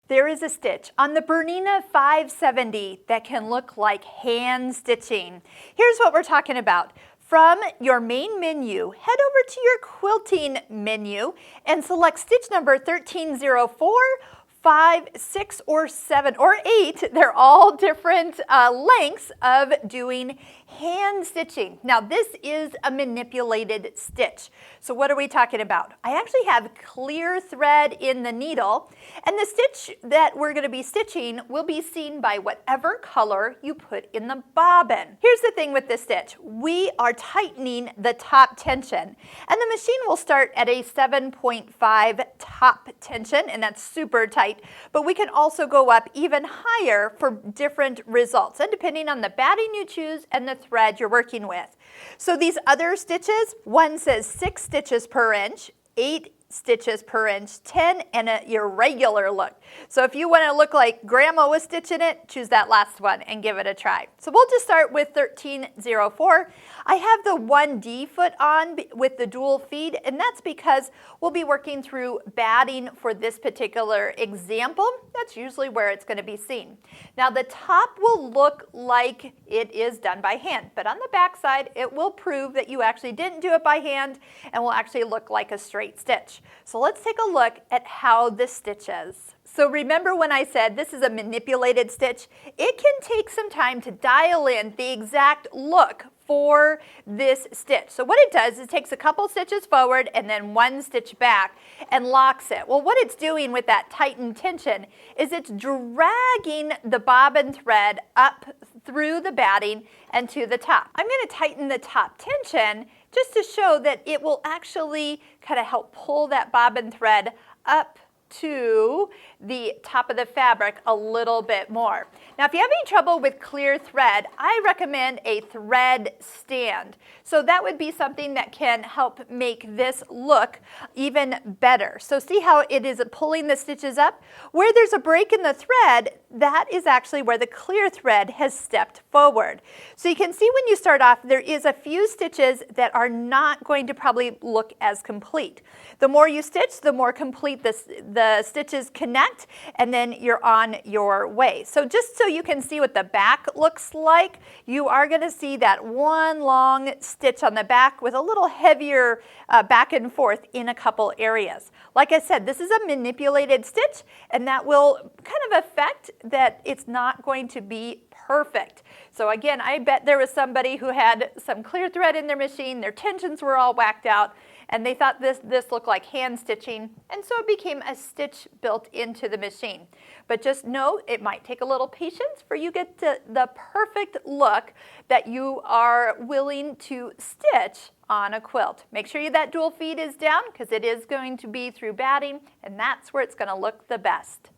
There is a stitch on the Bernina 570 that can look like hand stitching. Here's what we're talking about. From your main menu, head over to your quilting menu and select stitch number 1304, 5, 6, or 7, or 8. They're all different lengths of doing hand stitching. Now this is a manipulated stitch. So what are we talking about? I actually have clear thread in the needle, and the stitch that we're going to be stitching will be seen by whatever color you put in the bobbin. Here's the thing with this stitch. We are tightening the top tension, and the machine will start at a 7.5 top tension, and that's super tight, but we can also go up even higher for different results, and depending on the batting you choose and the thread you're working with. So these other stitches, one says 6 stitches per inch, 8 stitches per inch, 10, and a irregular look. So if you want to look like grandma was stitching it, choose that last one and give it a try. So we'll just start with 1304. I have the 1D foot on with the dual feed, and that's because we'll be working through batting for this particular example. That's usually where it's going to be seen. Now the top will look like it is done by hand, but on the back side it will prove that you actually didn't do it by hand and will actually look like a straight stitch. So let's take a look at how this stitches. So remember when I said this is a manipulated stitch? It can take some time to dial in the exact look for this stitch. So what it does is it takes a couple stitches forward and then 1 stitch back and locks it. Well, what it's doing with that tightened tension is it's dragging the bobbin thread up through the batting and to the top. I'm going to tighten the top tension just to show that it will actually kind of help pull that bobbin thread up to the top of the fabric a little bit more. Now if you have any trouble with clear thread, I recommend a thread stand. So that would be something that can help make this look even better. So see how it is pulling the stitches up? Where there's a break in the thread, that is actually where the clear thread has stepped forward. So you can see when you start off, there is a few stitches that are not going to probably look as complete. The more you stitch, the more complete the stitches connect, and then you're on your way. So just so you can see what the back looks like, you are going to see that one long stitch on the back with a little heavier back and forth in a couple areas. Like I said, this is a manipulated stitch, and that will kind of affect that it's not going to be perfect. So again, I bet there was somebody who had some clear thread in their machine, their tensions were all whacked out, and they thought this looked like hand stitching, and so it became a stitch built into the machine. But just know it might take a little patience for you to get to the perfect look that you are willing to stitch on a quilt. Make sure that dual feed is down because it is going to be through batting, and that's where it's going to look the best.